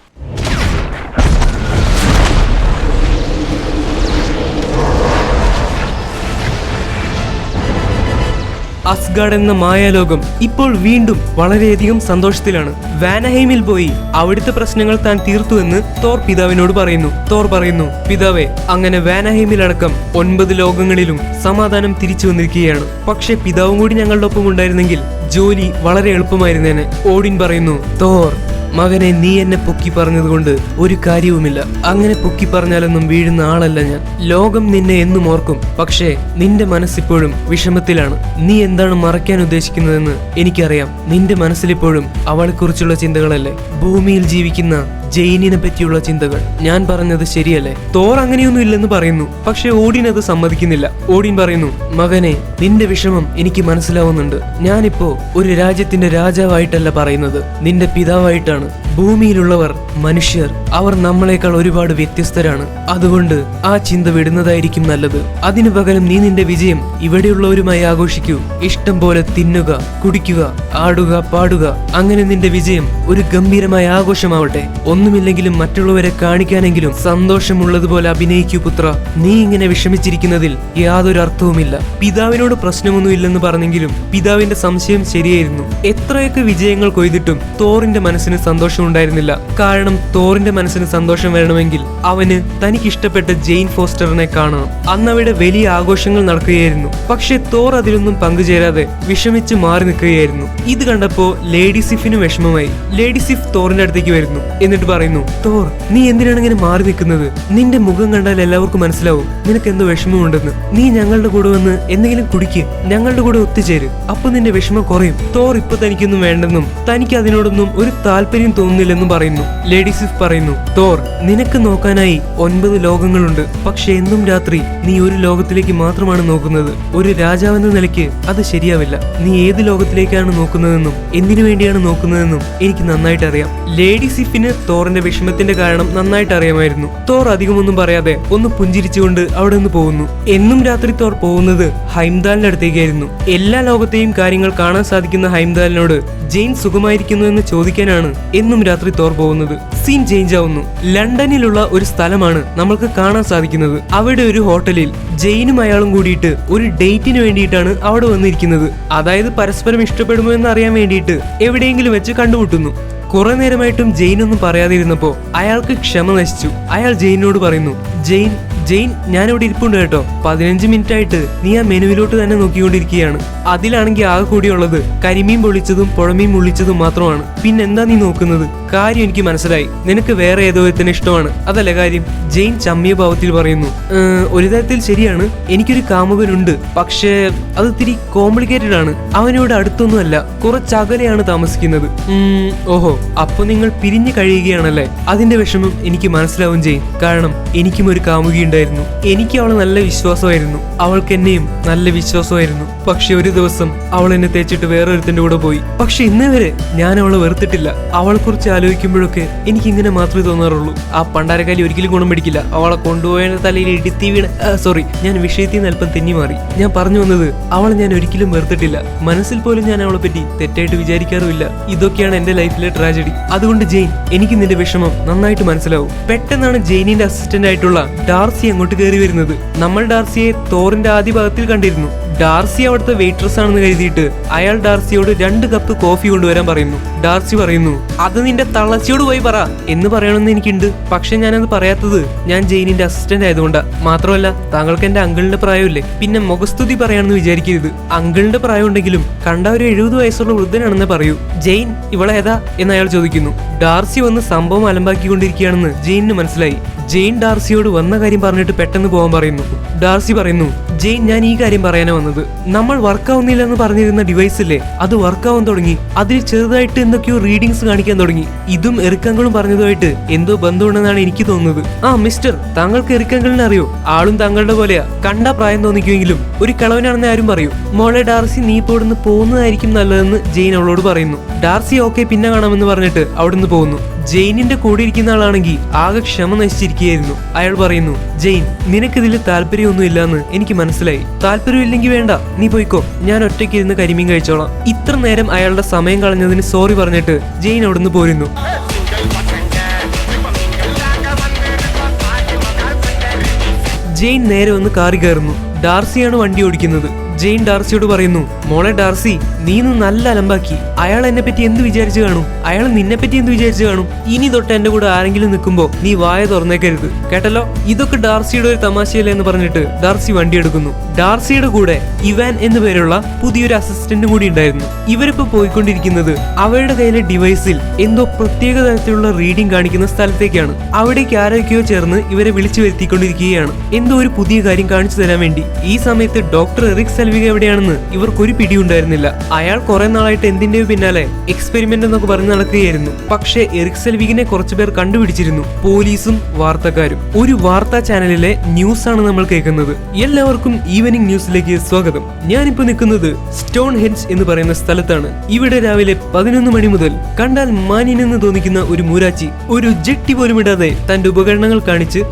അസ്ഗാർഡ് എന്ന മായാലോകം ഇപ്പോൾ വീണ്ടും വളരെയധികം സന്തോഷത്തിലാണ്. വാനഹൈമിൽ പോയി അവിടുത്തെ പ്രശ്നങ്ങൾ താൻ തീർത്തുവെന്ന് തോർ പിതാവിനോട് പറയുന്നു. തോർ പറയുന്നു, പിതാവേ, അങ്ങനെ വാനഹൈമിലടക്കം 9 ലോകങ്ങളിലും സമാധാനം തിരിച്ചു വന്നിരിക്കുകയാണ്. പക്ഷെ പിതാവും കൂടി ഞങ്ങളുടെ ഒപ്പം ഉണ്ടായിരുന്നെങ്കിൽ ജോലി വളരെ എളുപ്പമായിരുന്നേനെ. ഓഡിൻ പറയുന്നു, തോർ മകനെ, നീ എന്നെ പൊക്കി പറഞ്ഞതുകൊണ്ട് ഒരു കാര്യവുമില്ല. അങ്ങനെ പൊക്കി പറഞ്ഞാലൊന്നും വീഴുന്ന ആളല്ല ഞാൻ. ലോകം നിന്നെ എന്നും ഓർക്കും. പക്ഷേ നിന്റെ മനസ്സിപ്പോഴും വിഷമത്തിലാണ്. നീ എന്താണ് മറയ്ക്കാൻ ഉദ്ദേശിക്കുന്നതെന്ന് എനിക്കറിയാം. നിന്റെ മനസ്സിലിപ്പോഴും അവളെക്കുറിച്ചുള്ള ചിന്തകളല്ലേ, ഭൂമിയിൽ ജീവിക്കുന്ന ജെയിനിനെ പറ്റിയുള്ള ചിന്തകൾ. ഞാൻ പറഞ്ഞത് ശരിയല്ലേ? തോർ അങ്ങനെയൊന്നും ഇല്ലെന്ന് പറയുന്നു. പക്ഷെ ഓഡിൻ അത് സമ്മതിക്കുന്നില്ല. ഓഡിൻ പറയുന്നു, മകനെ, നിന്റെ വിഷമം എനിക്ക് മനസ്സിലാവുന്നുണ്ട്. ഞാനിപ്പോ ഒരു രാജ്യത്തിന്റെ രാജാവായിട്ടല്ല പറയുന്നത്, നിന്റെ പിതാവായിട്ടാണ്. ഭൂമിയിലുള്ളവർ മനുഷ്യർ. അവർ നമ്മളെക്കാൾ ഒരുപാട് വ്യത്യസ്തരാണ്. അതുകൊണ്ട് ആ ചിന്ത വിടുന്നതായിരിക്കും നല്ലത്. അതിനു പകരം നീ നിന്റെ വിജയം ഇവിടെയുള്ളവരുമായി ആഘോഷിക്കൂ. ഇഷ്ടം പോലെ തിന്നുക, കുടിക്കുക, ആടുക, പാടുക. അങ്ങനെ നിന്റെ വിജയം ഒരു ഗംഭീരമായ ആഘോഷമാവട്ടെ. ഒന്നുമില്ലെങ്കിലും മറ്റുള്ളവരെ കാണിക്കാനെങ്കിലും സന്തോഷമുള്ളതുപോലെ അഭിനയിക്കൂ പുത്ര. നീ ഇങ്ങനെ വിഷമിച്ചിരിക്കുന്നതിൽ യാതൊരു അർത്ഥവുമില്ല. പിതാവിനോട് പ്രശ്നമൊന്നുമില്ലെന്ന് പറഞ്ഞെങ്കിലും പിതാവിന്റെ സംശയം ശരിയായിരുന്നു. എത്രയൊക്കെ വിജയങ്ങൾ കൊയ്തിട്ടും തോറിന്റെ മനസ്സിന് സന്തോഷം ഉണ്ടായിരുന്നില്ല. കാരണം തോറിന്റെ മനസ്സിന് സന്തോഷം വരണമെങ്കിൽ അവന് തനിക്ക് ഇഷ്ടപ്പെട്ട ജെയിൻ ഫോസ്റ്ററിനെ കാണണം. അന്ന് അവിടെ വലിയ ആഘോഷങ്ങൾ നടക്കുകയായിരുന്നു. പക്ഷെ തോർ അതിലൊന്നും പങ്കുചേരാതെ വിഷമിച്ച് മാറി നിൽക്കുകയായിരുന്നു. ഇത് കണ്ടപ്പോ ലേഡി സിഫിന് വിഷമമായി. ലേഡി സിഫ് തോറിന്റെ അടുത്തേക്ക് വരുന്നു. എന്നിട്ട് പറയുന്നു, തോർ, നീ എന്തിനാണ് ഇങ്ങനെ മാറി നിൽക്കുന്നത്? നിന്റെ മുഖം കണ്ടാൽ എല്ലാവർക്കും മനസ്സിലാവും നിനക്ക് എന്തോ വിഷമമുണ്ടെന്ന്. നീ ഞങ്ങളുടെ കൂടെ വന്ന് എന്തെങ്കിലും കുടിക്ക്, ഞങ്ങളുടെ കൂടെ ഒത്തുചേര്. അപ്പൊ നിന്റെ വിഷമം കുറയും. തോർ ഇപ്പൊ തനിക്കൊന്നും വേണ്ടെന്നും തനിക്ക് അതിനോടൊന്നും ഒരു താല്പര്യം തോന്നുന്നില്ലെന്നും പറയുന്നു. ലേഡി സിഫ് പറയുന്നു, തോർ, നിനക്ക് നോക്കാനായി 9 ലോകങ്ങളുണ്ട്. പക്ഷെ എന്നും രാത്രി നീ ഒരു ലോകത്തിലേക്ക് മാത്രമാണ് നോക്കുന്നത്. ഒരു രാജാവെന്ന നിലയ്ക്ക് അത് ശരിയാവില്ല. നീ ഏത് ലോകത്തിലേക്കാണ് നോക്കുന്നതെന്നും എന്തിനു വേണ്ടിയാണ് നോക്കുന്നതെന്നും എനിക്ക് നന്നായിട്ട് അറിയാം. ലേഡി സിഫിന് തോറിന്റെ വിഷമത്തിന്റെ കാരണം നന്നായിട്ട് അറിയാമായിരുന്നു. തോർ അധികമൊന്നും പറയാതെ ഒന്ന് പുഞ്ചിരിച്ചുകൊണ്ട് അവിടെ നിന്ന് പോകുന്നു. എന്നും രാത്രി തോർ പോകുന്നത് ഹൈംദാലിന്റെ അടുത്തേക്കായിരുന്നു. എല്ലാ ലോകത്തെയും കാര്യങ്ങൾ കാണാൻ സാധിക്കുന്ന ഹൈംദാലിനോട് ജെയിൻ സുഖമായിരിക്കുന്നു എന്ന് ചോദിക്കാനാണ് എന്നും രാത്രി തോർ പോകുന്നത്. സീൻ ചേഞ്ച് ആവുന്നു. ലണ്ടനിലുള്ള ഒരു സ്ഥലമാണ് നമ്മൾക്ക് കാണാൻ സാധിക്കുന്നത്. അവിടെ ഒരു ഹോട്ടലിൽ ജെയിനും അയാളും കൂടിയിട്ട് ഒരു ഡേറ്റിന് വേണ്ടിയിട്ടാണ് അവിടെ വന്നിരിക്കുന്നത്. അതായത് പരസ്പരം ഇഷ്ടപ്പെടുമോ എന്ന് അറിയാൻ വേണ്ടിയിട്ട് എവിടെയെങ്കിലും വെച്ച് കണ്ടുമുട്ടുന്നു. കുറെ നേരമായിട്ടും ജെയിൻ ഒന്നും പറയാതിരുന്നപ്പോ അയാൾക്ക് ക്ഷമ നശിച്ചു. അയാൾ ജെയിനോട് പറയുന്നു, ജെയിൻ, ഞാനിവിടെ ഇരിപ്പുണ്ട് കേട്ടോ. 15 മിനിറ്റ് ആയിട്ട് നീ ആ മെനുവിലോട്ട് തന്നെ നോക്കിക്കൊണ്ടിരിക്കുകയാണ്. അതിലാണെങ്കിൽ ആകെ കൂടിയുള്ളത് കരിമീൻ പൊള്ളിച്ചതും പുഴമീൻ മുള്ളിച്ചതും മാത്രമാണ്. പിന്നെന്താ നീ നോക്കുന്നത്? കാര്യം എനിക്ക് മനസ്സിലായി. നിനക്ക് വേറെ ഏതോ ഒരുത്തനെ ഇഷ്ടമാണ്, അതല്ലേ കാര്യം? ജെയിൻ ചമ്മിയ ഭാവത്തിൽ പറയുന്നു. ഒരു തരത്തിൽ ശരിയാണ്, എനിക്കൊരു കാമുകനുണ്ട്. പക്ഷേ അത് ഇത്തിരി കോംപ്ലിക്കേറ്റഡ് ആണ്. അവനോട് അടുത്തൊന്നുമല്ല, കുറച്ചകലെയാണ് താമസിക്കുന്നത്. ഓഹോ, അപ്പൊ നിങ്ങൾ പിരിഞ്ഞു കഴിയുകയാണല്ലേ? അതിന്റെ വിഷമം എനിക്ക് മനസ്സിലാവും ജെയിൻ. കാരണം എനിക്കും ഒരു കാമുകിയുണ്ടായിരുന്നു. എനിക്ക് അവളെ നല്ല വിശ്വാസമായിരുന്നു, അവൾക്ക് എന്നെയും നല്ല വിശ്വാസമായിരുന്നു. പക്ഷെ ഒരു ദിവസം അവൾ എന്നെ തേച്ചിട്ട് വേറൊരുത്തിന്റെ കൂടെ പോയി. പക്ഷെ ഇന്നേ വരെ ഞാൻ അവളെ വെറുത്തിട്ടില്ല. അവളെ കുറിച്ച് ആലോചിക്കുമ്പോഴൊക്കെ എനിക്ക് ഇങ്ങനെ മാത്രമേ തോന്നാറുള്ളൂ. ആ പണ്ടാരക്കാലി ഒരിക്കലും ഗുണം പിടിക്കില്ല. അവളെ കൊണ്ടുപോയ തലയിൽ ഇടുത്തി വീണ് സോറി, ഞാൻ വിഷയത്തിൽ നിന്ന് അല്പം തെന്നി മാറി. ഞാൻ പറഞ്ഞു വന്നത്, അവളെ ഞാൻ ഒരിക്കലും വെറുത്തിട്ടില്ല. മനസ്സിൽ പോലും ഞാൻ അവളെ പറ്റി തെറ്റായിട്ട് വിചാരിക്കാറുമില്ല. ഇതൊക്കെയാണ് എന്റെ ലൈഫിലെ ട്രാജഡി. അതുകൊണ്ട് ജെയിൻ, എനിക്ക് നിന്റെ വിഷമം നന്നായിട്ട് മനസ്സിലാവും. പെട്ടെന്നാണ് ജെയിനിന്റെ അസിസ്റ്റന്റ് ആയിട്ടുള്ള ഡാർസി അങ്ങോട്ട് കയറി വരുന്നത്. നമ്മൾ ഡാർസിയെ തോറിന്റെ ആദ്യ ഭാഗത്തിൽ കണ്ടിരുന്നു. ഡാർസി അവിടുത്തെ വെയിട്രസ് ആണെന്ന് കരുതിയിട്ട് അയാൾ ഡാർസിയോട് 2 കപ്പ് കോഫി കൊണ്ടുവരാൻ പറയുന്നു. ഡാർസി പറയുന്നു, അത് നിന്റെ തള്ളച്ചിയോട് പോയി പറ എന്ന് പറയണമെന്ന് എനിക്കുണ്ട്. പക്ഷെ ഞാനത് പറയാത്തത് ഞാൻ ജെയിനിന്റെ അസിസ്റ്റന്റ് ആയതുകൊണ്ടാ. മാത്രമല്ല, താങ്കൾക്ക് എന്റെ അങ്കിളിന്റെ പ്രായമില്ലേ, പിന്നെ മുഖസ്തുതി പറയാണെന്ന് വിചാരിക്കരുത്. അങ്കിളിന്റെ പ്രായം ഉണ്ടെങ്കിലും കണ്ട ഒരു 70 വയസ്സുള്ള വൃദ്ധനാണെന്ന് പറയൂ. ജെയിൻ, ഇവളെ ഏതാ എന്ന് അയാൾ ചോദിക്കുന്നു. ഡാർസി വന്ന് സംഭവം അലമ്പാക്കിക്കൊണ്ടിരിക്കുകയാണെന്ന് ജെയിനിന് മനസ്സിലായി. ജെയിൻ ഡാർസിയോട് വന്ന കാര്യം പറഞ്ഞിട്ട് പെട്ടെന്ന് പോകാൻ പറയുന്നു. ഡാർസി പറയുന്നു, ജെയിൻ, ഞാൻ ഈ കാര്യം പറയാനാ വന്നത്. നമ്മൾ വർക്കാവുന്നില്ല എന്ന് പറഞ്ഞിരുന്ന ഡിവൈസ് ഇല്ലേ, അത് വർക്കാവാൻ തുടങ്ങി. അതിൽ ചെറുതായിട്ട് എന്തൊക്കെയോ റീഡിങ്സ് കാണിക്കാൻ തുടങ്ങി. ഇതും എറിക്കങ്കളും പറഞ്ഞതുമായിട്ട് എന്തോ ബന്ധമുണ്ടെന്നാണ് എനിക്ക് തോന്നുന്നത്. ആ മിസ്റ്റർ, താങ്കൾക്ക് എറിക്കങ്കളിനെ അറിയോ? ആളും താങ്കളുടെ പോലെയാ, കണ്ട പ്രായം തോന്നിക്കുമെങ്കിലും ഒരു കളവനാണെന്ന് ആരും പറയൂ. മോളെ ഡാർസി, നീ ഇപ്പോൾ ഇവിടുന്ന് പോകുന്നതായിരിക്കും നല്ലതെന്ന് ജെയിൻ അവളോട് പറയുന്നു. ഡാർസി ഓക്കെ, പിന്നെ കാണാമെന്ന് പറഞ്ഞിട്ട് അവിടുന്ന് പോകുന്നു. ജെയിനിന്റെ കൂടെ ഇരിക്കുന്ന ആളാണെങ്കിൽ ആകെ ക്ഷമ നശിച്ചിരിക്കുകയായിരുന്നു. അയാൾ പറയുന്നു, ജെയിൻ, നിനക്കിതിൽ താല്പര്യമൊന്നും ഇല്ലാന്ന് എനിക്ക് മനസ്സിലായി. താല്പര്യമില്ലെങ്കിൽ വേണ്ട, നീ പോയിക്കോ, ഞാൻ ഒറ്റയ്ക്ക് ഇരുന്ന് കരിമീൻ കഴിച്ചോളാം. ഇത്ര നേരം അയാളുടെ സമയം കളഞ്ഞതിന് സോറി പറഞ്ഞിട്ട് ജെയിൻ അവിടുന്ന് പോരുന്നു. ജെയിൻ നേരെ വന്ന് കാറി കയറുന്നു. ഡാർസിയാണ് വണ്ടി ഓടിക്കുന്നത്. ജെയിൻ ഡാർസിയോട് പറയുന്നു, മോളെ ഡാർസി, നീ ഇന്ന് നല്ല അലമ്പാക്കി. അയാൾ എന്നെ പറ്റി എന്ത് വിചാരിച്ചു കാണും? അയാൾ നിന്നെ പറ്റി എന്ത് വിചാരിച്ചു കാണും? ഇനി തൊട്ട് എന്റെ കൂടെ ആരെങ്കിലും നിൽക്കുമ്പോ നീ വായ തുറന്നേക്കരുത്, കേട്ടല്ലോ? ഇതൊക്കെ ഡാർസിയുടെ ഒരു തമാശയല്ലേ എന്ന് പറഞ്ഞിട്ട് ഡാർസി വണ്ടി എടുക്കുന്നു. ഡാർസിയുടെ കൂടെ ഇവാൻ എന്നു പേരുള്ള പുതിയൊരു അസിസ്റ്റന്റ് കൂടി ഉണ്ടായിരുന്നു. ഇവരിപ്പോ പോയിക്കൊണ്ടിരിക്കുന്നത് അവരുടെ കയ്യിലെ ഡിവൈസിൽ എന്തോ പ്രത്യേക തരത്തിലുള്ള റീഡിംഗ് കാണിക്കുന്ന സ്ഥലത്തേക്കാണ്. അവിടേക്ക് ആരൊക്കെയോ ചേർന്ന് ഇവരെ വിളിച്ചു വരുത്തിക്കൊണ്ടിരിക്കുകയാണ്, എന്തോ ഒരു പുതിയ കാര്യം കാണിച്ചു തരാൻ വേണ്ടി. ഈ സമയത്ത് ഡോക്ടർ എറിക് സെൽവിക എവിടെയാണെന്ന് ഇവർക്കൊരു പിടിയുണ്ടായിരുന്നില്ല. അയാൾ കുറെ നാളായിട്ട് എന്തിന്റെയോ പിന്നാലെ എക്സ്പെരിമെന്റ് എന്നൊക്കെ പറഞ്ഞ് നടക്കുകയായിരുന്നു. പക്ഷേ എറിക് സെൽവികിനെ കുറച്ചുപേർ കണ്ടുപിടിച്ചിരുന്നു, പോലീസും വാർത്തക്കാരും. ഒരു വാർത്താ ചാനലിലെ ന്യൂസ് ആണ് നമ്മൾ കേൾക്കുന്നത്. എല്ലാവർക്കും ഈവനിംഗ് ന്യൂസിലേക്ക് സ്വാഗതം. ഞാനിപ്പോ നിൽക്കുന്നത് സ്റ്റോൺ ഹെഞ്ച് എന്ന് പറയുന്ന സ്ഥലത്താണ്. ഇവിടെ രാവിലെ 11 മണി മുതൽ കണ്ടാൽ മാന്യനെന്ന് തോന്നിക്കുന്ന ഒരു മൂരാച്ചി ഒരു ജെട്ടി പോലും ഇടാതെ തന്റെ ഉപകരണങ്ങൾ കാണിച്ച്,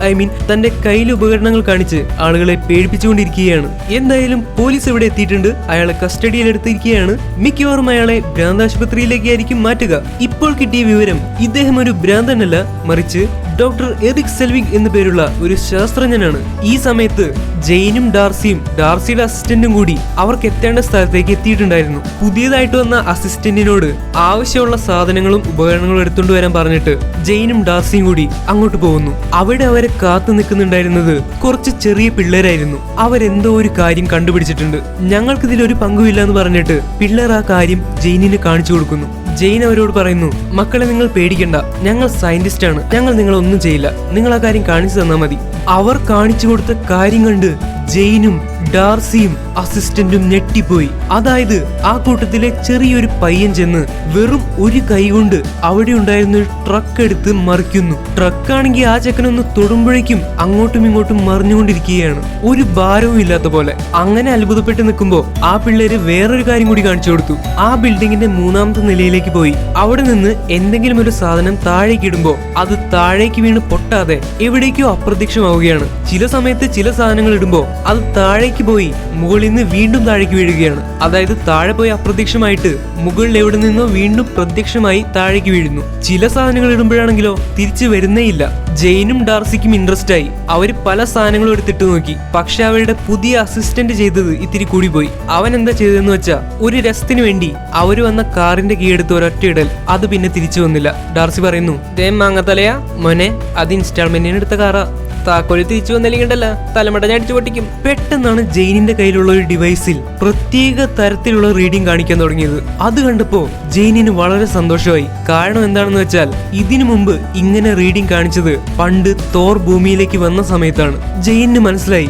തന്റെ കയ്യിലെ ഉപകരണങ്ങൾ കാണിച്ച് ആളുകളെ പേടിപ്പിച്ചുകൊണ്ടിരിക്കുകയാണ്. എന്തായാലും പോലീസ് ഇവിടെ എത്തിയിട്ടുണ്ട്. അയാളെ കസ്റ്റഡിയിൽ എടുത്തിരിക്കുകയാണ്. മിക്കവാറും അയാളെ ഭ്രാന്താശുപത്രിയിലേക്കായിരിക്കും മാറ്റുക. ഇപ്പോൾ കിട്ടിയ വിവരം, ഇദ്ദേഹം ഒരു ഭ്രാന്തനല്ല, മറിച്ച് ഡോക്ടർ എറിക് സെൽവിഗ് എന്നു പേരുള്ള ഒരു ശാസ്ത്രജ്ഞനാണ്. ഈ സമയത്ത് ജെയിനും ഡാർസിയും ഡാർസിയുടെ അസിസ്റ്റന്റും കൂടി അവർക്ക് എത്തേണ്ട സ്ഥലത്തേക്ക് എത്തിയിട്ടുണ്ടായിരുന്നു. പുതിയതായിട്ട് വന്ന അസിസ്റ്റന്റിനോട് ആവശ്യമുള്ള സാധനങ്ങളും ഉപകരണങ്ങളും എടുത്തുകൊണ്ട് വരാൻ പറഞ്ഞിട്ട് ജെയിനും ഡാർസിയും കൂടി അങ്ങോട്ട് പോകുന്നു. അവിടെ അവരെ കാത്തു നിൽക്കുന്നുണ്ടായിരുന്നത് കുറച്ച് ചെറിയ പിള്ളേരായിരുന്നു. അവരെന്തോ ഒരു കാര്യം കണ്ടുപിടിച്ചിട്ടുണ്ട്. ഞങ്ങൾക്കിതിലൊരു പങ്കുമില്ല എന്ന് പറഞ്ഞിട്ട് പിള്ളേർ ആ കാര്യം ജെയിനിന് കാണിച്ചു കൊടുക്കുന്നു. ജെയിൻ അവരോട് പറയുന്നു, മക്കളെ, നിങ്ങൾ പേടിക്കണ്ട, ഞങ്ങൾ സയന്റിസ്റ്റ് ആണ്, ഞങ്ങൾ നിങ്ങളൊന്നും ചെയ്യില്ല, നിങ്ങൾ ആ കാര്യം കാണിച്ചു തന്നാൽ മതി. അവർ കാണിച്ചു കൊടുത്ത കാര്യം കണ്ട് ജെയിനും ഡാർസിയും അസിസ്റ്റന്റും ഞെട്ടിപ്പോയി. അതായത് ആ കൂട്ടത്തിലെ ചെറിയൊരു പയ്യൻ ചെന്ന് വെറും ഒരു കൈ കൊണ്ട് അവിടെ ഉണ്ടായിരുന്ന ഒരു ട്രക്ക് എടുത്ത് മറിക്കുന്നു. ട്രക്കാണെങ്കിൽ ആ ചെക്കനൊന്ന് തൊടുമ്പോഴേക്കും അങ്ങോട്ടും ഇങ്ങോട്ടും മറിഞ്ഞുകൊണ്ടിരിക്കുകയാണ്, ഒരു ഭാരവും ഇല്ലാത്ത പോലെ. അങ്ങനെ അത്ഭുതപ്പെട്ട് നിൽക്കുമ്പോ ആ പിള്ളേര് വേറൊരു കാര്യം കൂടി കാണിച്ചു കൊടുത്തു. ആ ബിൽഡിങ്ങിന്റെ 3ാമത്തെ നിലയിലേക്ക് പോയി അവിടെ നിന്ന് എന്തെങ്കിലും ഒരു സാധനം താഴേക്ക് ഇടുമ്പോ അത് താഴേക്ക് വീണ് പൊട്ടാതെ എവിടേക്കോ അപ്രത്യക്ഷമാവുകയാണ്. ചില സമയത്ത് ചില സാധനങ്ങൾ ഇടുമ്പോ അത് താഴേക്ക് പോയി മുകളിൽ നിന്ന് വീണ്ടും താഴേക്ക് വീഴുകയാണ്. അതായത് താഴെ പോയി അപ്രത്യക്ഷമായിട്ട് മുകളിൽ എവിടെ നിന്നോ വീണ്ടും പ്രത്യക്ഷമായി താഴേക്ക് വീഴുന്നു. ചില സാധനങ്ങൾ ഇടുമ്പോഴാണെങ്കിലോ തിരിച്ചു വരുന്നേയില്ല. ജെയിനും ഡാർസിക്കും ഇൻട്രസ്റ്റ് ആയി. അവര് പല സാധനങ്ങളും എടുത്തിട്ട് നോക്കി. പക്ഷെ അവരുടെ പുതിയ അസിസ്റ്റന്റ് ചെയ്തത് ഇത്തിരി കൂടി പോയി. അവൻ എന്താ ചെയ്തതെന്ന് വെച്ചാ, ഒരു രസത്തിന് വേണ്ടി അവര് വന്ന കാറിന്റെ കീ എടുത്ത് ഒരൊറ്റ ഇടൽ, അത് പിന്നെ തിരിച്ചു വന്നില്ല. ഡാർസി പറയുന്നു, മാങ്ങത്തലയാ മോനെ, അത് ഇൻസ്റ്റാൾമെന്റിന് എടുത്ത കാറാ, താക്കോല് തിരിച്ചു വന്നില്ലെങ്കിണ്ടല്ല തലമുട ഞാൻ അടിച്ചു പൊട്ടിക്കും. പെട്ടെന്നാണ് ജെയിനിന്റെ കയ്യിലുള്ള ഒരു ഡിവൈസിൽ പ്രത്യേക തരത്തിലുള്ള റീഡിംഗ് കാണിക്കാൻ തുടങ്ങിയത്. അത് കണ്ടപ്പോ ജെയിനിന് വളരെ സന്തോഷമായി. കാരണം എന്താണെന്ന് വെച്ചാൽ ഇതിനു മുമ്പ് ഇങ്ങനെ റീഡിംഗ് കാണിച്ചത് പണ്ട് തോർ ഭൂമിയിലേക്ക് വന്ന സമയത്താണ്. ജെയിനിന് മനസ്സിലായി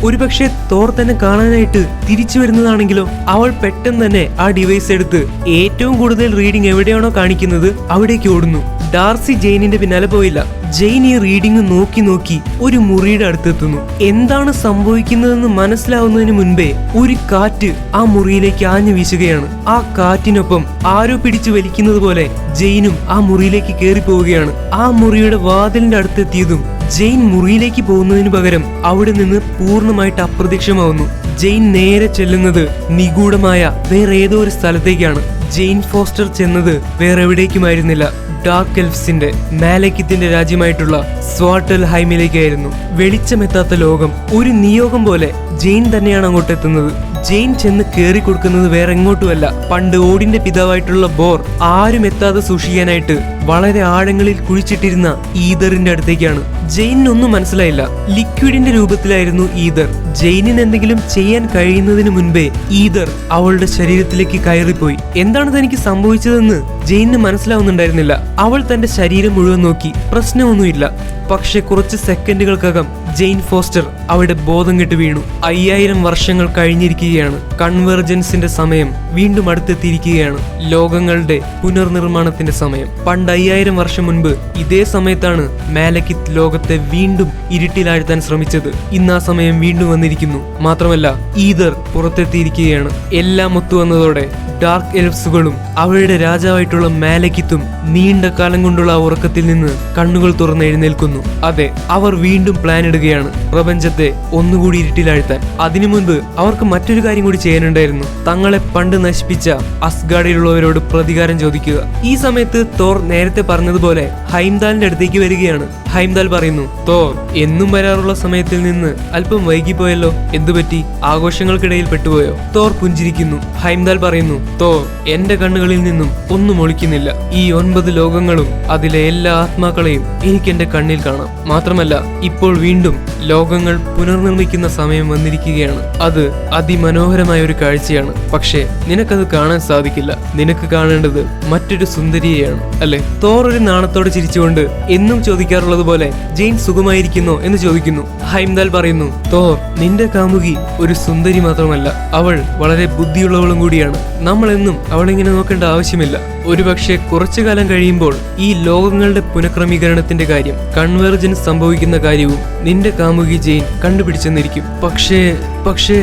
ഒരുപക്ഷെ തോർ തന്നെ കാണാനായിട്ട് തിരിച്ചു വരുന്നതാണെങ്കിലോ. അവൾ പെട്ടെന്ന് തന്നെ ആ ഡിവൈസ് എടുത്ത് ഏറ്റവും കൂടുതൽ റീഡിംഗ് എവിടെയാണോ കാണിക്കുന്നത് അവിടേക്ക് ഓടുന്നു. ഡാർസി ജെയിനിന്റെ പിന്നാലെ പോയില്ല. ജെയിൻ ഈ റീഡിംഗ് നോക്കി ഒരു മുറിയുടെ അടുത്തെത്തുന്നു. എന്താണ് സംഭവിക്കുന്നതെന്ന് മനസ്സിലാവുന്നതിന് മുൻപേ ഒരു കാറ്റ് ആ മുറിയിലേക്ക് ആഞ്ഞു വീശുകയാണ്. ആ കാറ്റിനൊപ്പം ആരോ പിടിച്ചു വലിക്കുന്നത് പോലെ ജെയിനും ആ മുറിയിലേക്ക് കയറി പോവുകയാണ്. ആ മുറിയുടെ വാതിലിന്റെ അടുത്തെത്തിയതും ജെയിൻ മുറിയിലേക്ക് പോകുന്നതിന് പകരം അവിടെ നിന്ന് പൂർണ്ണമായിട്ട് അപ്രത്യക്ഷമാവുന്നു. ജെയിൻ നേരെ ചെല്ലുന്നത് നിഗൂഢമായ വേറെ ഏതോ ഒരു സ്ഥലത്തേക്കാണ്. ജെയിൻ ഫോസ്റ്റർ ചെന്നത് വേറെ എവിടേക്കുമായിരുന്നില്ല, ഡാർക്ക് എൽഫ്സിന്റെ മാലക്കിത്തിന്റെ രാജ്യമായിട്ടുള്ള സ്വാർട്ടൽഹൈമിലേക്കായിരുന്നു. വെളിച്ചമെത്താത്ത ലോകം, ഒരു നിയോഗം പോലെ ജെയിൻ തന്നെയാണ് അങ്ങോട്ട് എത്തുന്നത്. ജെയിൻ ചെന്ന് കേറി കൊടുക്കുന്നത് വേറെ എങ്ങോട്ടുമല്ല, പണ്ട് ഓടിന്റെ പിതാവായിട്ടുള്ള ബോർ ആരും എത്താതെ സൂക്ഷിക്കാനായിട്ട് വളരെ ആഴങ്ങളിൽ കുഴിച്ചിട്ടിരുന്ന ഈതറിന്റെ അടുത്തേക്കാണ്. ജെയിനൊന്നും മനസ്സിലായില്ല. ലിക്വിഡിന്റെ രൂപത്തിലായിരുന്നു ഈതർ. ജെയിനിന് എന്തെങ്കിലും ചെയ്യാൻ കഴിയുന്നതിന് മുൻപേ ഈതർ അവളുടെ ശരീരത്തിലേക്ക് കയറിപ്പോയി. എന്താണ് തനിക്ക് സംഭവിച്ചതെന്ന് ജെയിനിന് മനസ്സിലാവുന്നുണ്ടായിരുന്നില്ല. അവൾ തന്റെ ശരീരം മുഴുവൻ നോക്കി, പ്രശ്നമൊന്നുമില്ല. പക്ഷെ കുറച്ച് സെക്കൻഡുകൾക്കകം ജെയിൻ ഫോസ്റ്റർ അവിടെ ബോധം കെട്ട് വീണു. 5000 വർഷങ്ങൾ കഴിഞ്ഞിരിക്കുകയാണ്. കൺവെർജൻസിന്റെ സമയം വീണ്ടും അടുത്തെത്തിയിരിക്കുകയാണ്. ലോകങ്ങളുടെ പുനർനിർമ്മാണത്തിന്റെ സമയം. പണ്ട് 5000 വർഷം മുൻപ് ഇതേ സമയത്താണ് മാലക്കിത്ത് ലോകത്തെ വീണ്ടും ഇരുട്ടിലാഴ്ത്താൻ ശ്രമിച്ചത്. ഇന്ന് ആ സമയം വീണ്ടും വന്നിരിക്കുന്നു. മാത്രമല്ല ഈതർ പുറത്തെത്തിയിരിക്കുകയാണ്. എല്ലാം ഒത്തുവന്നതോടെ ഡാർക്ക് എൽഫ്സുകളും അവരുടെ രാജാവായിട്ടുള്ള മാലക്കിത്തും നീണ്ട കാലം കൊണ്ടുള്ള ഉറക്കത്തിൽ നിന്ന് കണ്ണുകൾ തുറന്ന് എഴുന്നേൽക്കുന്നു. അതെ, അവർ വീണ്ടും പ്ലാൻ ഇടുകയാണ് പ്രപഞ്ചത്തെ ഒന്നുകൂടി ഇരുട്ടിലാഴ്ത്താൻ. അതിനു മുൻപ് അവർക്ക് മറ്റൊരു കാര്യം കൂടി ചെയ്യാനുണ്ടായിരുന്നു. തങ്ങളെ പണ്ട് നശിപ്പിച്ച അസ്ഗാർഡിലുള്ളവരോട് പ്രതികാരം ചോദിക്കുക. ഈ സമയത്ത് തോർ നേരത്തെ പറഞ്ഞതുപോലെ ഹൈംദാലിന്റെ അടുത്തേക്ക് വരികയാണ്. ഹൈംദാൽ പറയുന്നു, തോർ എന്നും വരാറുള്ള സമയത്തിൽ നിന്ന് അല്പം വൈകിപ്പോയല്ലോ, എന്തുപറ്റി? ആഘോഷങ്ങൾക്കിടയിൽ പെട്ടുപോയോ? തോർ പുഞ്ചിരിക്കുന്നു. ഹൈംദാൽ പറയുന്നു, തോർ എന്റെ കണ്ണുകളിൽ നിന്നും ഒന്നും ഒളിക്കുന്നില്ല. ഈ 9 ലോകങ്ങളും അതിലെ എല്ലാ ആത്മാക്കളെയും എനിക്ക് എന്റെ കണ്ണിൽ കാണാം. മാത്രമല്ല ഇപ്പോൾ വീണ്ടും ലോകങ്ങൾ പുനർനിർമ്മിക്കുന്ന സമയം വന്നിരിക്കുകയാണ്. അത് അതിമനോഹരമായ ഒരു കാഴ്ചയാണ്. പക്ഷേ നിനക്കത് കാണാൻ സാധിക്കില്ല. നിനക്ക് കാണേണ്ടത് മറ്റൊരു സുന്ദരിയെയാണ്, അല്ലെ? തോർ ഒരു നാണത്തോടെ ചിരിച്ചുകൊണ്ട് എന്നും ചോദിക്കാറുള്ളത് പോലെ ജെയിൻ സുഖമായിരിക്കുന്നോ എന്ന് ചോദിക്കുന്നു. ഹൈംദാൽ പറയുന്നു, തോർ നിന്റെ കാമുകി ഒരു സുന്ദരി മാത്രമല്ല, അവൾ വളരെ ബുദ്ധിയുള്ളവളും കൂടിയാണ്. നമ്മൾ എന്നും അവളിങ്ങനെ നോക്കേണ്ട ആവശ്യമില്ല. ഒരുപക്ഷെ കുറച്ചു കാലം കഴിയുമ്പോൾ ഈ ലോകങ്ങളുടെ പുനഃക്രമീകരണത്തിന്റെ കാര്യം, കൺവെർജൻസ് സംഭവിക്കുന്ന കാര്യവും നിന്റെ കാമുകി ജെയിൻ കണ്ടുപിടിച്ചെന്നിരിക്കും. പക്ഷേ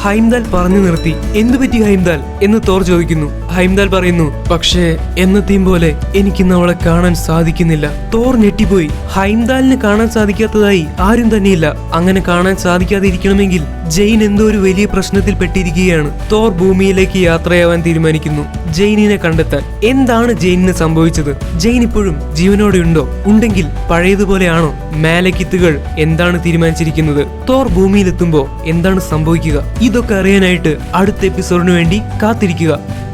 ഹൈംദാൽ പറഞ്ഞു നിർത്തി. എന്തുപറ്റി ഹൈംദാൽ എന്ന് തോർ ചോദിക്കുന്നു. ഹൈംദാൽ പറയുന്നു, പക്ഷേ എന്നത്തെയും പോലെ എനിക്കിന്ന് അവളെ കാണാൻ സാധിക്കുന്നില്ല. തോർ ഞെട്ടിപ്പോയി. ഹൈംദാലിന് കാണാൻ സാധിക്കാത്തതായി ആരും തന്നെയില്ല. അങ്ങനെ കാണാൻ സാധിക്കാതെ ഇരിക്കണമെങ്കിൽ ജെയിൻ എന്തോ ഒരു വലിയ പ്രശ്നത്തിൽ പെട്ടിരിക്കുകയാണ്. തോർ ഭൂമിയിലേക്ക് യാത്രയാവാൻ തീരുമാനിക്കുന്നു ജെയിനിനെ കണ്ടെത്താൻ. എന്താണ് ജെയിനിന് സംഭവിച്ചത്? ജെയിൻ ഇപ്പോഴും ജീവനോടെ ഉണ്ടോ? ഉണ്ടെങ്കിൽ പഴയതുപോലെയാണോ? മാലക്കിത്തുകൾ എന്താണ് തീരുമാനിച്ചിരിക്കുന്നത്? തോർ ഭൂമിയിലെത്തുമ്പോ എന്താണ് സംഭവിക്കുക? ഇതൊക്കെ അറിയാനായിട്ട് അടുത്ത എപ്പിസോഡിന് വേണ്ടി കാത്തിരിക്കുക.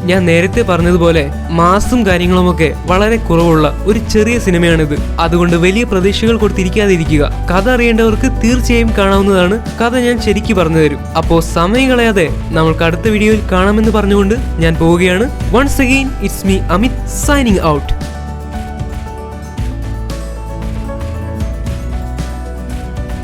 ഞാൻ നേരത്തെ പറഞ്ഞതുപോലെ മാസും കാര്യങ്ങളുമൊക്കെ വളരെ കുറവുള്ള ഒരു ചെറിയ സിനിമയാണിത്. അതുകൊണ്ട് വലിയ പ്രതീക്ഷകൾ കൊടുത്തിരിക്കാതിരിക്കുക. കഥ അറിയേണ്ടവർക്ക് തീർച്ചയായും കാണാവുന്നതാണ്. കഥ ഞാൻ ശരിക്കും പറഞ്ഞു തരും. അപ്പോൾ സമയം കളയാതെ നമ്മൾക്ക് അടുത്ത വീഡിയോയിൽ കാണാമെന്ന് പറഞ്ഞുകൊണ്ട് ഞാൻ പോവുകയാണ്. Once again it's me Amit signing out.